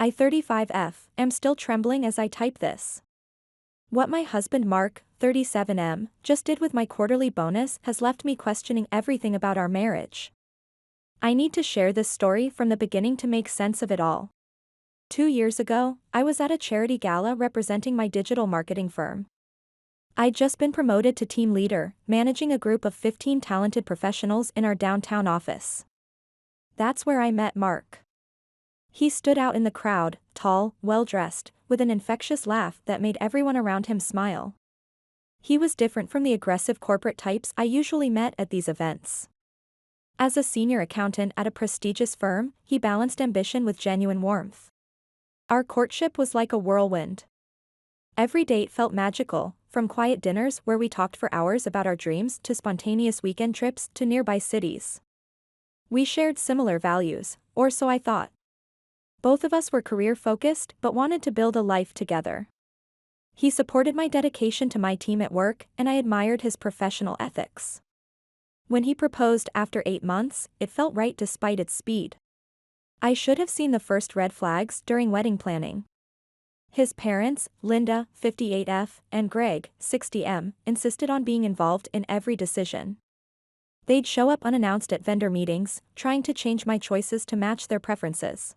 I-35F, am still trembling as I type this. What my husband Mark, 37M, just did with my quarterly bonus has left me questioning everything about our marriage. I need to share this story from the beginning to make sense of it all. 2 years ago, I was at a charity gala representing my digital marketing firm. I'd just been promoted to team leader, managing a group of 15 talented professionals in our downtown office. That's where I met Mark. He stood out in the crowd, tall, well-dressed, with an infectious laugh that made everyone around him smile. He was different from the aggressive corporate types I usually met at these events. As a senior accountant at a prestigious firm, he balanced ambition with genuine warmth. Our courtship was like a whirlwind. Every date felt magical, from quiet dinners where we talked for hours about our dreams to spontaneous weekend trips to nearby cities. We shared similar values, or so I thought. Both of us were career-focused but wanted to build a life together. He supported my dedication to my team at work, and I admired his professional ethics. When he proposed after 8 months, it felt right despite its speed. I should have seen the first red flags during wedding planning. His parents, Linda, 58F, and Greg, 60M, insisted on being involved in every decision. They'd show up unannounced at vendor meetings, trying to change my choices to match their preferences.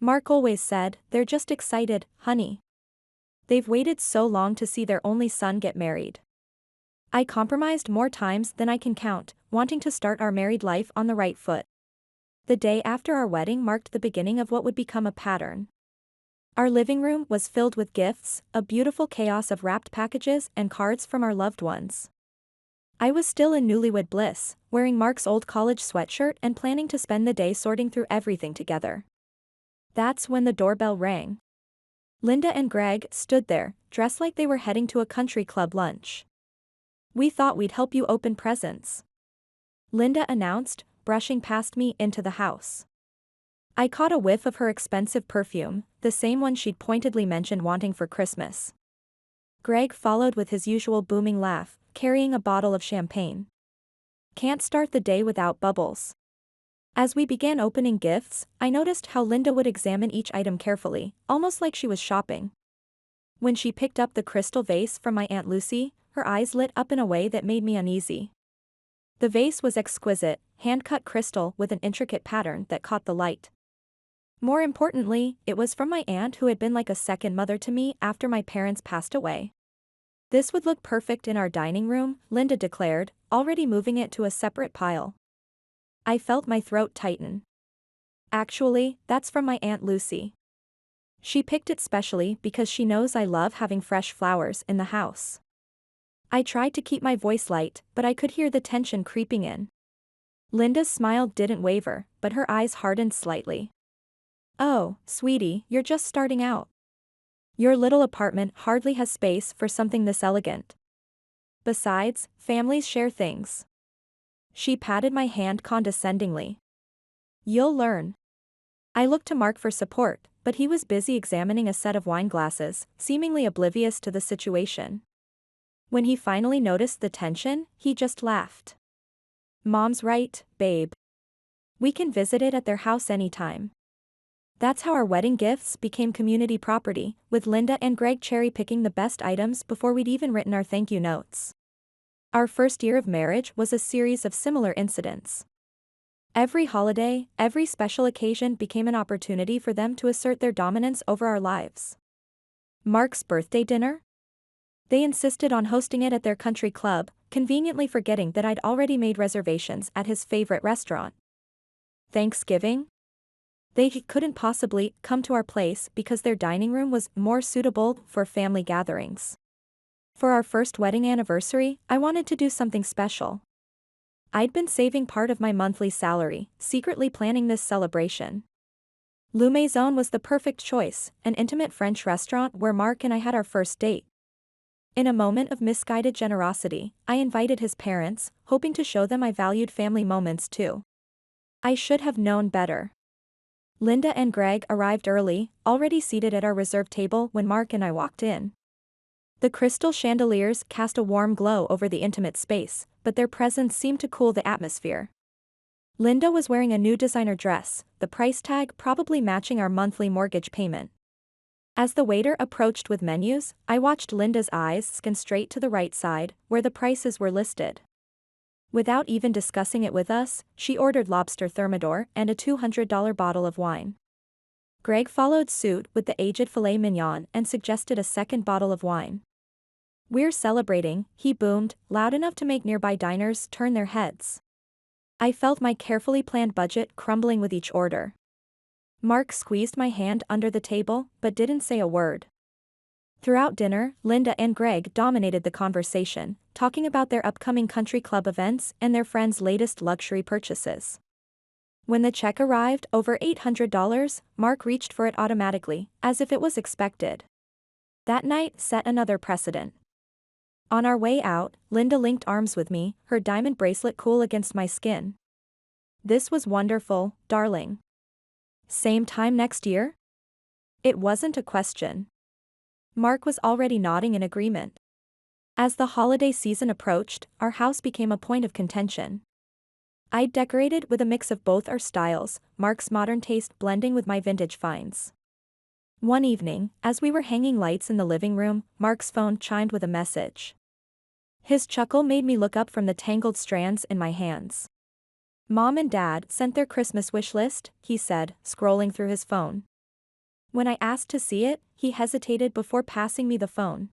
Mark always said, "They're just excited, honey. They've waited so long to see their only son get married." I compromised more times than I can count, wanting to start our married life on the right foot. The day after our wedding marked the beginning of what would become a pattern. Our living room was filled with gifts, a beautiful chaos of wrapped packages and cards from our loved ones. I was still in newlywed bliss, wearing Mark's old college sweatshirt and planning to spend the day sorting through everything together. That's when the doorbell rang. Linda and Greg stood there, dressed like they were heading to a country club lunch. "We thought we'd help you open presents," Linda announced, brushing past me into the house. I caught a whiff of her expensive perfume, the same one she'd pointedly mentioned wanting for Christmas. Greg followed with his usual booming laugh, carrying a bottle of champagne. Can't start the day without bubbles. As we began opening gifts, I noticed how Linda would examine each item carefully, almost like she was shopping. When she picked up the crystal vase from my Aunt Lucy, her eyes lit up in a way that made me uneasy. The vase was exquisite, hand-cut crystal with an intricate pattern that caught the light. More importantly, it was from my aunt who had been like a second mother to me after my parents passed away. "This would look perfect in our dining room," Linda declared, already moving it to a separate pile. I felt my throat tighten. "Actually, that's from my Aunt Lucy. She picked it specially because she knows I love having fresh flowers in the house." I tried to keep my voice light, but I could hear the tension creeping in. Linda's smile didn't waver, but her eyes hardened slightly. "Oh, sweetie, you're just starting out. Your little apartment hardly has space for something this elegant. Besides, families share things." She patted my hand condescendingly. "You'll learn." I looked to Mark for support, but he was busy examining a set of wine glasses, seemingly oblivious to the situation. When he finally noticed the tension, he just laughed. "Mom's right, babe. We can visit it at their house anytime." That's how our wedding gifts became community property, with Linda and Greg cherry-picking the best items before we'd even written our thank you notes. Our first year of marriage was a series of similar incidents. Every holiday, every special occasion became an opportunity for them to assert their dominance over our lives. Mark's birthday dinner? They insisted on hosting it at their country club, conveniently forgetting that I'd already made reservations at his favorite restaurant. Thanksgiving? They couldn't possibly come to our place because their dining room was more suitable for family gatherings. For our first wedding anniversary, I wanted to do something special. I'd been saving part of my monthly salary, secretly planning this celebration. Le Maison was the perfect choice, an intimate French restaurant where Mark and I had our first date. In a moment of misguided generosity, I invited his parents, hoping to show them I valued family moments too. I should have known better. Linda and Greg arrived early, already seated at our reserved table when Mark and I walked in. The crystal chandeliers cast a warm glow over the intimate space, but their presence seemed to cool the atmosphere. Linda was wearing a new designer dress, the price tag probably matching our monthly mortgage payment. As the waiter approached with menus, I watched Linda's eyes scan straight to the right side, where the prices were listed. Without even discussing it with us, she ordered lobster thermidor and a $200 bottle of wine. Greg followed suit with the aged filet mignon and suggested a second bottle of wine. "We're celebrating," he boomed, loud enough to make nearby diners turn their heads. I felt my carefully planned budget crumbling with each order. Mark squeezed my hand under the table, but didn't say a word. Throughout dinner, Linda and Greg dominated the conversation, talking about their upcoming country club events and their friends' latest luxury purchases. When the check arrived, over $800, Mark reached for it automatically, as if it was expected. That night set another precedent. On our way out, Linda linked arms with me, her diamond bracelet cool against my skin. "This was wonderful, darling. Same time next year?" It wasn't a question. Mark was already nodding in agreement. As the holiday season approached, our house became a point of contention. I'd decorated with a mix of both our styles, Mark's modern taste blending with my vintage finds. One evening, as we were hanging lights in the living room, Mark's phone chimed with a message. His chuckle made me look up from the tangled strands in my hands. "Mom and Dad sent their Christmas wish list," he said, scrolling through his phone. When I asked to see it, he hesitated before passing me the phone.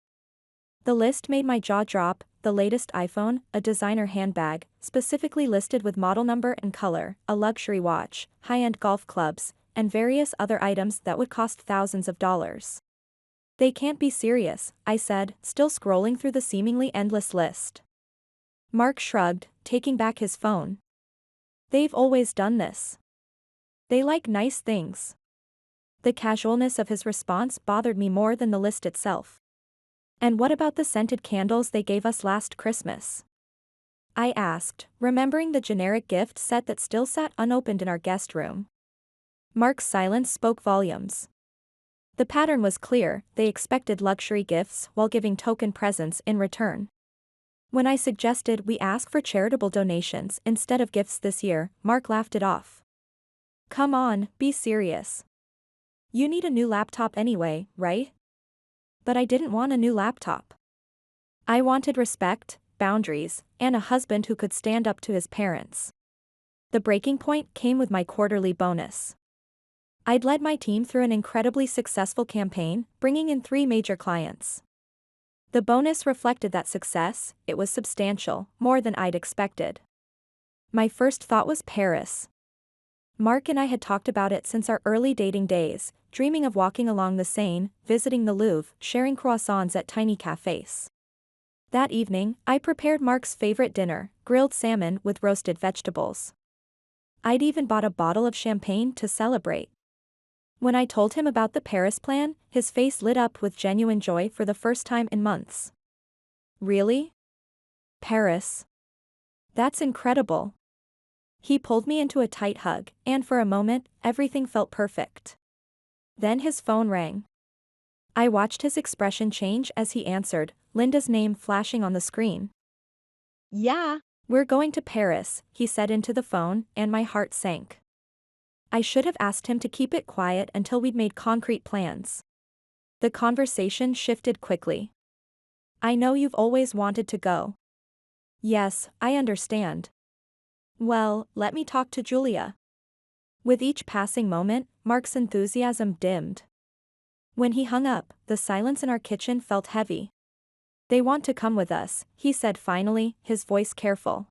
The list made my jaw drop: the latest iPhone, a designer handbag, specifically listed with model number and color, a luxury watch, high-end golf clubs, and various other items that would cost thousands of dollars. "They can't be serious," I said, still scrolling through the seemingly endless list. Mark shrugged, taking back his phone. "They've always done this. They like nice things." The casualness of his response bothered me more than the list itself. "And what about the scented candles they gave us last Christmas?" I asked, remembering the generic gift set that still sat unopened in our guest room. Mark's silence spoke volumes. The pattern was clear: they expected luxury gifts while giving token presents in return. When I suggested we ask for charitable donations instead of gifts this year, Mark laughed it off. "Come on, be serious. You need a new laptop anyway, right?" But I didn't want a new laptop. I wanted respect, boundaries, and a husband who could stand up to his parents. The breaking point came with my quarterly bonus. I'd led my team through an incredibly successful campaign, bringing in 3 major clients. The bonus reflected that success. It was substantial, more than I'd expected. My first thought was Paris. Mark and I had talked about it since our early dating days, dreaming of walking along the Seine, visiting the Louvre, sharing croissants at tiny cafes. That evening, I prepared Mark's favorite dinner, grilled salmon with roasted vegetables. I'd even bought a bottle of champagne to celebrate. When I told him about the Paris plan, his face lit up with genuine joy for the first time in months. "Really? Paris? That's incredible." He pulled me into a tight hug, and for a moment, everything felt perfect. Then his phone rang. I watched his expression change as he answered, Linda's name flashing on the screen. "Yeah, we're going to Paris," he said into the phone, and my heart sank. I should have asked him to keep it quiet until we'd made concrete plans. The conversation shifted quickly. "I know you've always wanted to go." "Yes, I understand." "Well, let me talk to Julia." With each passing moment, Mark's enthusiasm dimmed. When he hung up, the silence in our kitchen felt heavy. "They want to come with us," he said finally, his voice careful.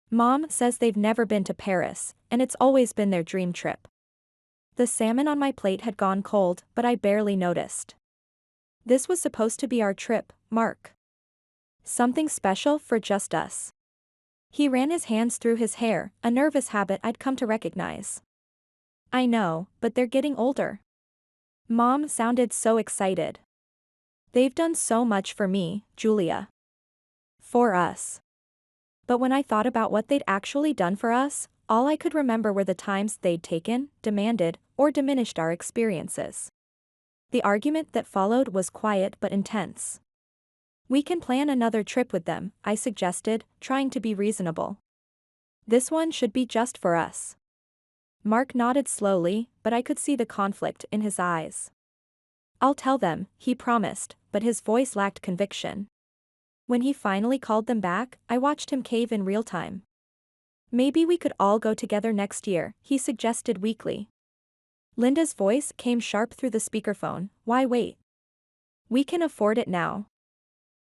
"Mom says they've never been to Paris, and it's always been their dream trip." The salmon on my plate had gone cold, but I barely noticed. "This was supposed to be our trip, Mark. Something special for just us." He ran his hands through his hair, a nervous habit I'd come to recognize. "I know, but they're getting older." Mom sounded so excited. "They've done so much for me, Julia. For us." But when I thought about what they'd actually done for us, all I could remember were the times they'd taken, demanded, or diminished our experiences. The argument that followed was quiet but intense. "We can plan another trip with them," I suggested, trying to be reasonable. This one should be just for us. Mark nodded slowly, but I could see the conflict in his eyes. I'll tell them, he promised, but his voice lacked conviction. When he finally called them back, I watched him cave in real time. Maybe we could all go together next year, he suggested weakly. Linda's voice came sharp through the speakerphone. Why wait? We can afford it now.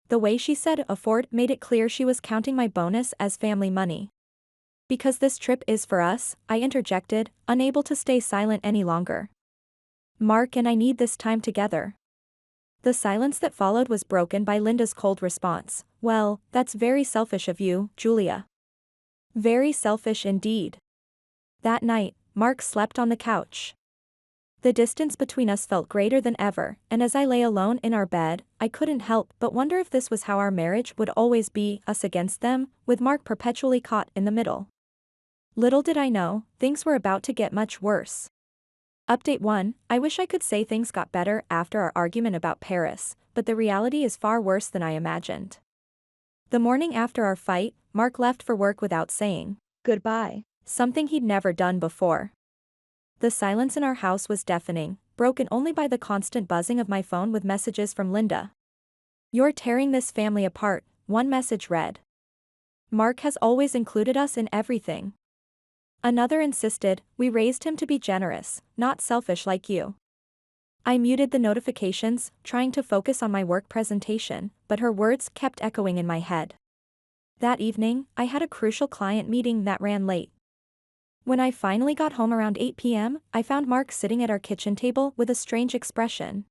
The way she said afford made it clear she was counting my bonus as family money. Because this trip is for us, I interjected, unable to stay silent any longer. Mark and I need this time together. The silence that followed was broken by Linda's cold response. Well, that's very selfish of you, Julia. Very selfish indeed. That night, Mark slept on the couch. The distance between us felt greater than ever, and as I lay alone in our bed, I couldn't help but wonder if this was how our marriage would always be, us against them, with Mark perpetually caught in the middle. Little did I know, things were about to get much worse. Update 1, I wish I could say things got better after our argument about Paris, but the reality is far worse than I imagined. The morning after our fight, Mark left for work without saying goodbye, something he'd never done before. The silence in our house was deafening, broken only by the constant buzzing of my phone with messages from Linda. You're tearing this family apart, one message read. Mark has always included us in everything. Another insisted, we raised him to be generous, not selfish like you. I muted the notifications, trying to focus on my work presentation, but her words kept echoing in my head. That evening, I had a crucial client meeting that ran late. When I finally got home around 8 p.m., I found Mark sitting at our kitchen table with a strange expression.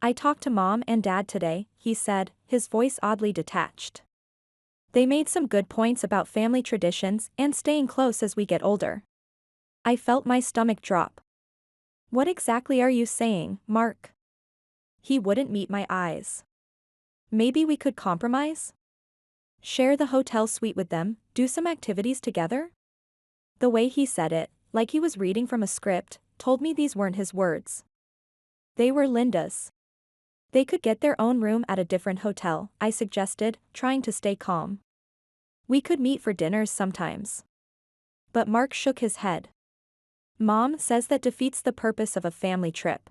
I talked to Mom and Dad today, he said, his voice oddly detached. They made some good points about family traditions and staying close as we get older. I felt my stomach drop. What exactly are you saying, Mark? He wouldn't meet my eyes. Maybe we could compromise? Share the hotel suite with them, do some activities together? The way he said it, like he was reading from a script, told me these weren't his words. They were Linda's. They could get their own room at a different hotel, I suggested, trying to stay calm. We could meet for dinners sometimes. But Mark shook his head. Mom says that defeats the purpose of a family trip.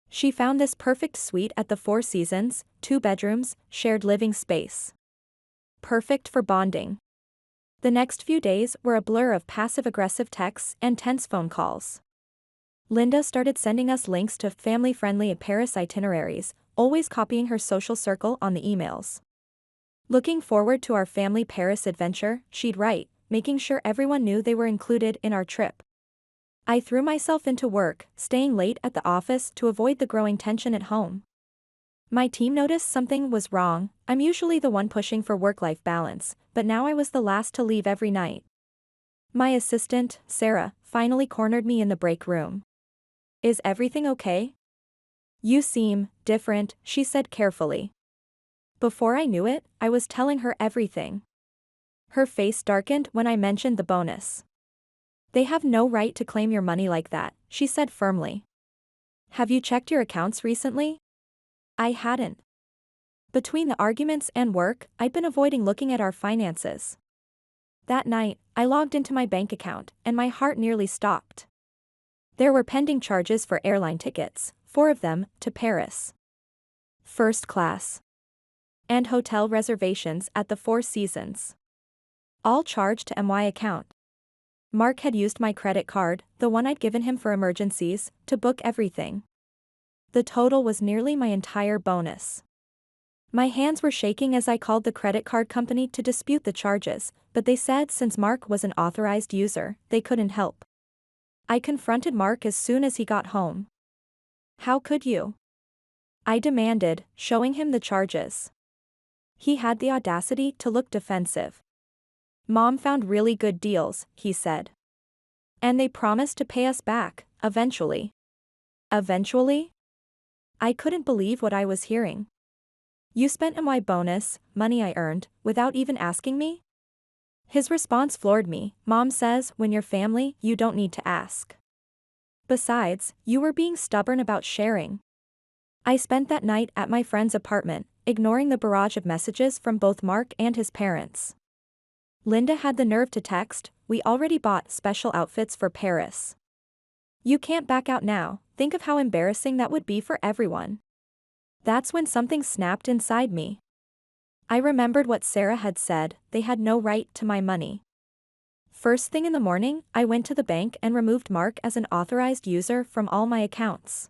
She found this perfect suite at the Four Seasons, 2 bedrooms, shared living space. Perfect for bonding. The next few days were a blur of passive-aggressive texts and tense phone calls. Linda started sending us links to family-friendly Paris itineraries, always copying her social circle on the emails. Looking forward to our family Paris adventure, she'd write, making sure everyone knew they were included in our trip. I threw myself into work, staying late at the office to avoid the growing tension at home. My team noticed something was wrong. I'm usually the one pushing for work-life balance, but now I was the last to leave every night. My assistant, Sarah, finally cornered me in the break room. Is everything okay? You seem different, she said carefully. Before I knew it, I was telling her everything. Her face darkened when I mentioned the bonus. They have no right to claim your money like that, she said firmly. Have you checked your accounts recently? I hadn't. Between the arguments and work, I'd been avoiding looking at our finances. That night, I logged into my bank account, and my heart nearly stopped. There were pending charges for airline tickets, 4 of them, to Paris. First class. And hotel reservations at the Four Seasons. All charged to my account. Mark had used my credit card, the one I'd given him for emergencies, to book everything. The total was nearly my entire bonus. My hands were shaking as I called the credit card company to dispute the charges, but they said since Mark was an authorized user, they couldn't help. I confronted Mark as soon as he got home. How could you? I demanded, showing him the charges. He had the audacity to look defensive. Mom found really good deals, he said. And they promised to pay us back, eventually. Eventually? I couldn't believe what I was hearing. You spent my bonus, money I earned, without even asking me? His response floored me. Mom says, when you're family, you don't need to ask. Besides, you were being stubborn about sharing. I spent that night at my friend's apartment, ignoring the barrage of messages from both Mark and his parents. Linda had the nerve to text, "We already bought special outfits for Paris. You can't back out now, think of how embarrassing that would be for everyone." That's when something snapped inside me. I remembered what Sarah had said, they had no right to my money. First thing in the morning, I went to the bank and removed Mark as an authorized user from all my accounts.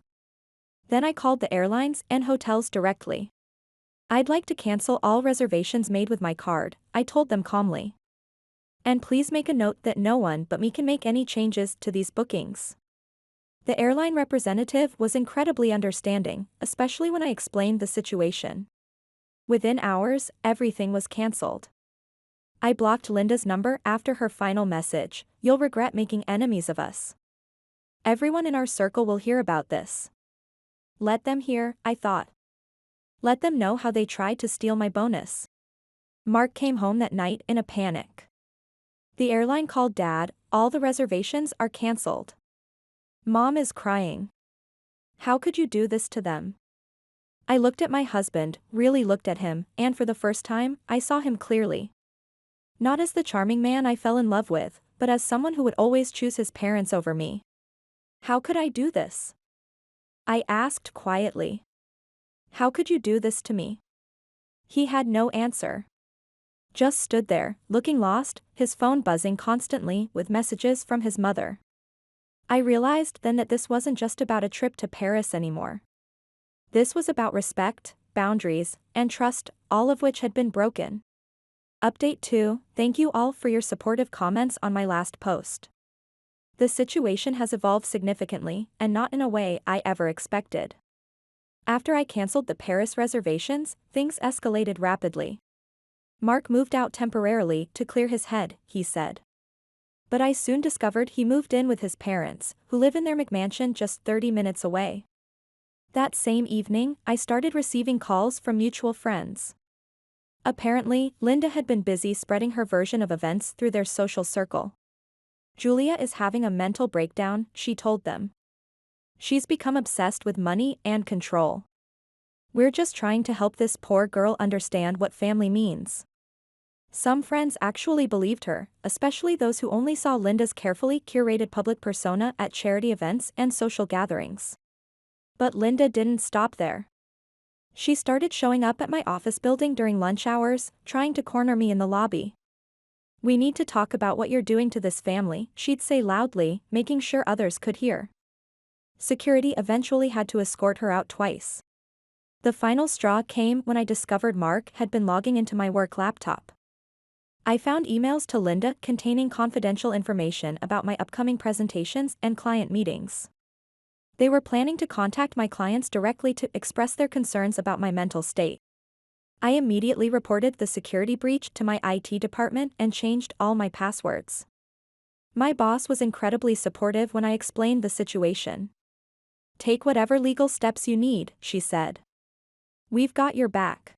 Then I called the airlines and hotels directly. "I'd like to cancel all reservations made with my card," I told them calmly. "And please make a note that no one but me can make any changes to these bookings." The airline representative was incredibly understanding, especially when I explained the situation. Within hours, everything was cancelled. I blocked Linda's number after her final message, "You'll regret making enemies of us. Everyone in our circle will hear about this." Let them hear, I thought. Let them know how they tried to steal my bonus. Mark came home that night in a panic. "The airline called Dad, all the reservations are cancelled. Mom is crying. How could you do this to them?" I looked at my husband, really looked at him, and for the first time, I saw him clearly. Not as the charming man I fell in love with, but as someone who would always choose his parents over me. "How could I do this?" I asked quietly. "How could you do this to me?" He had no answer. Just stood there, looking lost, his phone buzzing constantly with messages from his mother. I realized then that this wasn't just about a trip to Paris anymore. This was about respect, boundaries, and trust, all of which had been broken. Update 2, thank you all for your supportive comments on my last post. The situation has evolved significantly, and not in a way I ever expected. After I cancelled the Paris reservations, things escalated rapidly. "Mark moved out temporarily to clear his head," he said. But I soon discovered he moved in with his parents, who live in their McMansion just 30 minutes away. That same evening, I started receiving calls from mutual friends. Apparently, Linda had been busy spreading her version of events through their social circle. "Julia is having a mental breakdown," she told them. "She's become obsessed with money and control. We're just trying to help this poor girl understand what family means." Some friends actually believed her, especially those who only saw Linda's carefully curated public persona at charity events and social gatherings. But Linda didn't stop there. She started showing up at my office building during lunch hours, trying to corner me in the lobby. "We need to talk about what you're doing to this family," she'd say loudly, making sure others could hear. Security eventually had to escort her out twice. The final straw came when I discovered Mark had been logging into my work laptop. I found emails to Linda containing confidential information about my upcoming presentations and client meetings. They were planning to contact my clients directly to express their concerns about my mental state. I immediately reported the security breach to my IT department and changed all my passwords. My boss was incredibly supportive when I explained the situation. "Take whatever legal steps you need," she said. "We've got your back."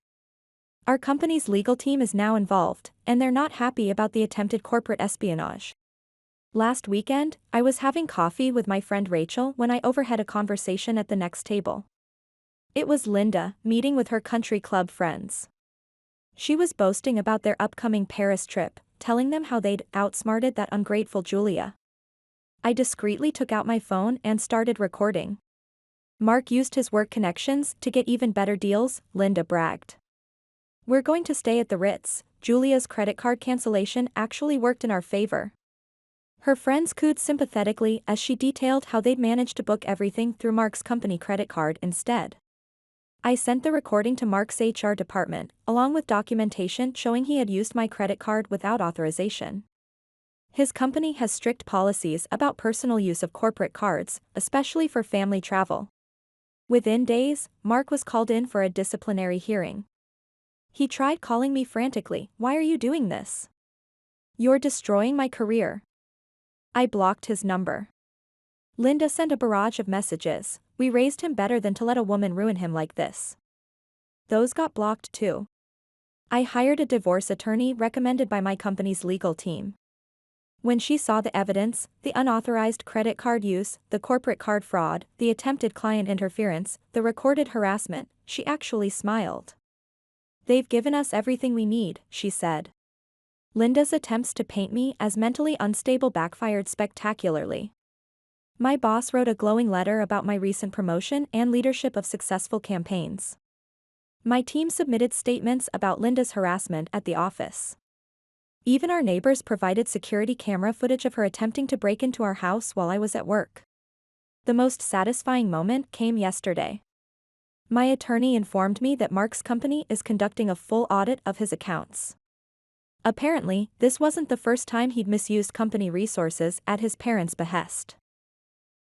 Our company's legal team is now involved, and they're not happy about the attempted corporate espionage. Last weekend, I was having coffee with my friend Rachel when I overheard a conversation at the next table. It was Linda, meeting with her country club friends. She was boasting about their upcoming Paris trip, telling them how they'd outsmarted that ungrateful Julia. I discreetly took out my phone and started recording. "Mark used his work connections to get even better deals," Linda bragged. "We're going to stay at the Ritz. Julia's credit card cancellation actually worked in our favor." Her friends cooed sympathetically as she detailed how they'd managed to book everything through Mark's company credit card instead. I sent the recording to Mark's HR department, along with documentation showing he had used my credit card without authorization. His company has strict policies about personal use of corporate cards, especially for family travel. Within days, Mark was called in for a disciplinary hearing. He tried calling me frantically, "Why are you doing this? You're destroying my career." I blocked his number. Linda sent a barrage of messages, "We raised him better than to let a woman ruin him like this." Those got blocked too. I hired a divorce attorney recommended by my company's legal team. When she saw the evidence, the unauthorized credit card use, the corporate card fraud, the attempted client interference, the recorded harassment, she actually smiled. "They've given us everything we need," she said. Linda's attempts to paint me as mentally unstable backfired spectacularly. My boss wrote a glowing letter about my recent promotion and leadership of successful campaigns. My team submitted statements about Linda's harassment at the office. Even our neighbors provided security camera footage of her attempting to break into our house while I was at work. The most satisfying moment came yesterday. My attorney informed me that Mark's company is conducting a full audit of his accounts. Apparently, this wasn't the first time he'd misused company resources at his parents' behest.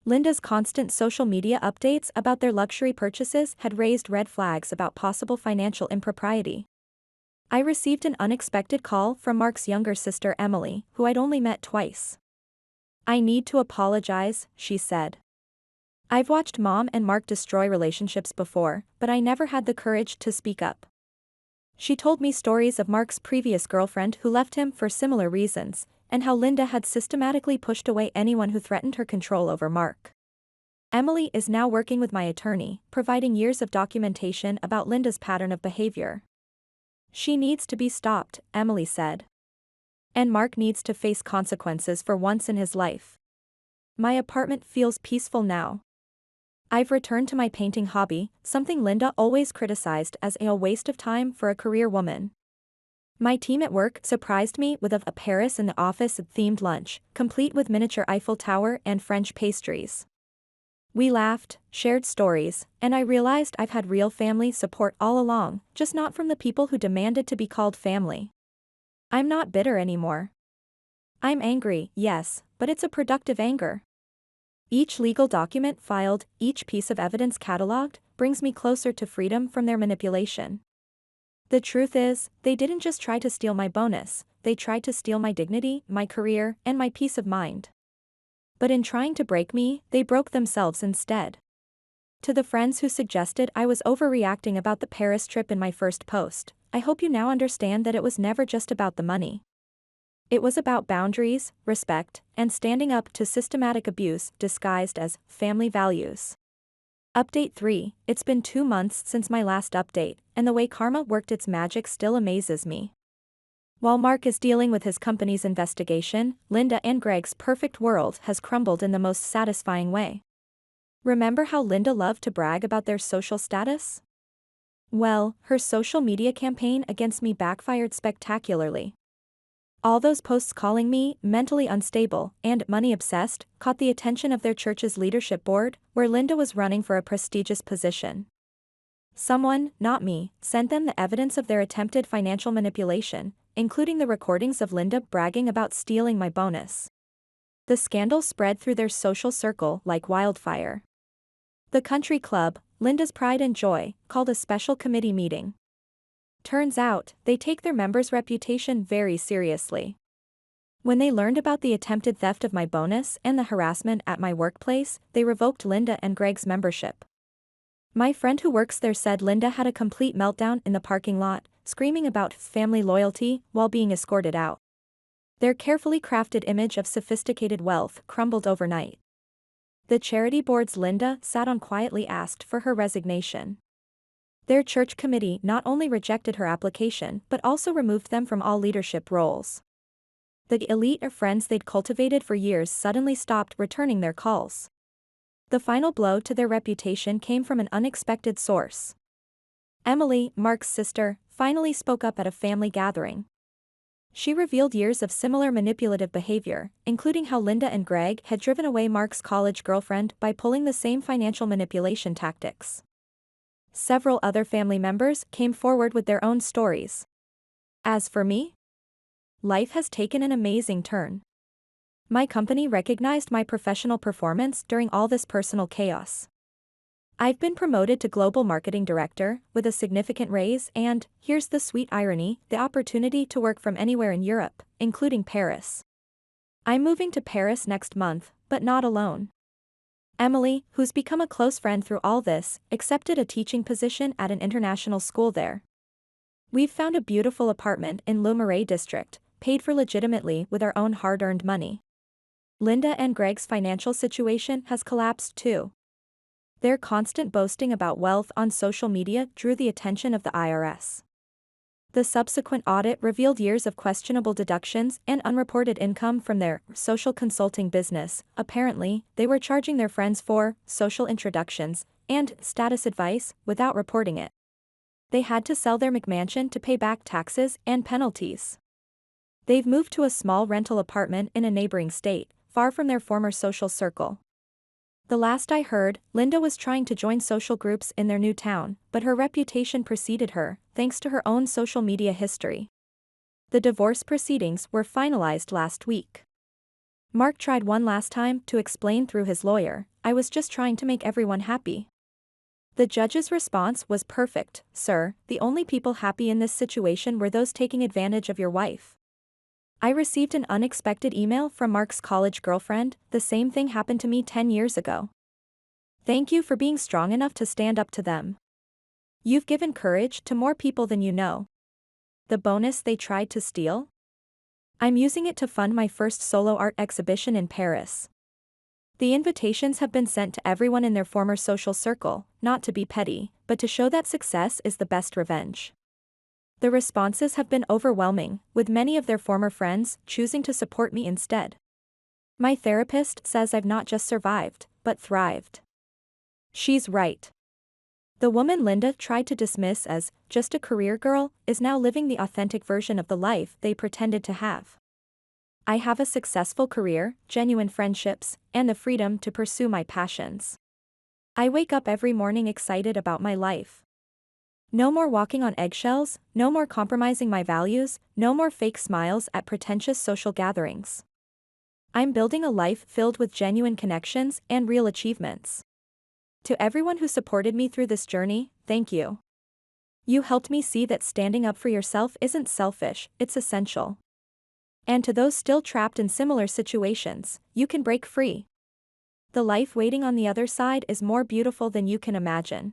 Linda's constant social media updates about their luxury purchases had raised red flags about possible financial impropriety. I received an unexpected call from Mark's younger sister Emily, who I'd only met twice. "I need to apologize," she said. "I've watched Mom and Mark destroy relationships before, but I never had the courage to speak up." She told me stories of Mark's previous girlfriend who left him for similar reasons, and how Linda had systematically pushed away anyone who threatened her control over Mark. Emily is now working with my attorney, providing years of documentation about Linda's pattern of behavior. "She needs to be stopped," Emily said. "And Mark needs to face consequences for once in his life." My apartment feels peaceful now. I've returned to my painting hobby, something Linda always criticized as a waste of time for a career woman. My team at work surprised me with a Paris in the office themed lunch, complete with miniature Eiffel Tower and French pastries. We laughed, shared stories, and I realized I've had real family support all along, just not from the people who demanded to be called family. I'm not bitter anymore. I'm angry, yes, but it's a productive anger. Each legal document filed, each piece of evidence cataloged, brings me closer to freedom from their manipulation. The truth is, they didn't just try to steal my bonus, they tried to steal my dignity, my career, and my peace of mind. But in trying to break me, they broke themselves instead. To the friends who suggested I was overreacting about the Paris trip in my first post, I hope you now understand that it was never just about the money. It was about boundaries, respect, and standing up to systematic abuse disguised as family values. Update 3. It's been 2 months since my last update, and the way karma worked its magic still amazes me. While Mark is dealing with his company's investigation, Linda and Greg's perfect world has crumbled in the most satisfying way. Remember how Linda loved to brag about their social status? Well, her social media campaign against me backfired spectacularly. All those posts calling me mentally unstable and money-obsessed caught the attention of their church's leadership board, where Linda was running for a prestigious position. Someone, not me, sent them the evidence of their attempted financial manipulation, including the recordings of Linda bragging about stealing my bonus. The scandal spread through their social circle like wildfire. The country club, Linda's pride and joy, called a special committee meeting. Turns out, they take their members' reputation very seriously. When they learned about the attempted theft of my bonus and the harassment at my workplace, they revoked Linda and Greg's membership. My friend who works there said Linda had a complete meltdown in the parking lot, screaming about family loyalty while being escorted out. Their carefully crafted image of sophisticated wealth crumbled overnight. The charity board's Linda sat on quietly asked for her resignation. Their church committee not only rejected her application but also removed them from all leadership roles. The elite of friends they'd cultivated for years suddenly stopped returning their calls. The final blow to their reputation came from an unexpected source. Emily, Mark's sister, finally spoke up at a family gathering. She revealed years of similar manipulative behavior, including how Linda and Greg had driven away Mark's college girlfriend by pulling the same financial manipulation tactics. Several other family members came forward with their own stories. As for me, life has taken an amazing turn. My company recognized my professional performance during all this personal chaos. I've been promoted to Global Marketing Director, with a significant raise and, here's the sweet irony, the opportunity to work from anywhere in Europe, including Paris. I'm moving to Paris next month, but not alone. Emily, who's become a close friend through all this, accepted a teaching position at an international school there. We've found a beautiful apartment in Le Marais district, paid for legitimately with our own hard-earned money. Linda and Greg's financial situation has collapsed too. Their constant boasting about wealth on social media drew the attention of the IRS. The subsequent audit revealed years of questionable deductions and unreported income from their social consulting business. Apparently, they were charging their friends for social introductions and status advice without reporting it. They had to sell their McMansion to pay back taxes and penalties. They've moved to a small rental apartment in a neighboring state, far from their former social circle. The last I heard, Linda was trying to join social groups in their new town, but her reputation preceded her, thanks to her own social media history. The divorce proceedings were finalized last week. Mark tried one last time to explain through his lawyer, "I was just trying to make everyone happy." The judge's response was perfect, "Sir, the only people happy in this situation were those taking advantage of your wife." I received an unexpected email from Mark's college girlfriend. "The same thing happened to me 10 years ago. Thank you for being strong enough to stand up to them. You've given courage to more people than you know." The bonus they tried to steal? I'm using it to fund my first solo art exhibition in Paris. The invitations have been sent to everyone in their former social circle, not to be petty, but to show that success is the best revenge. The responses have been overwhelming, with many of their former friends choosing to support me instead. My therapist says I've not just survived, but thrived. She's right. The woman Linda tried to dismiss as just a career girl is now living the authentic version of the life they pretended to have. I have a successful career, genuine friendships, and the freedom to pursue my passions. I wake up every morning excited about my life. No more walking on eggshells, no more compromising my values, no more fake smiles at pretentious social gatherings. I'm building a life filled with genuine connections and real achievements. To everyone who supported me through this journey, thank you. You helped me see that standing up for yourself isn't selfish, it's essential. And to those still trapped in similar situations, you can break free. The life waiting on the other side is more beautiful than you can imagine.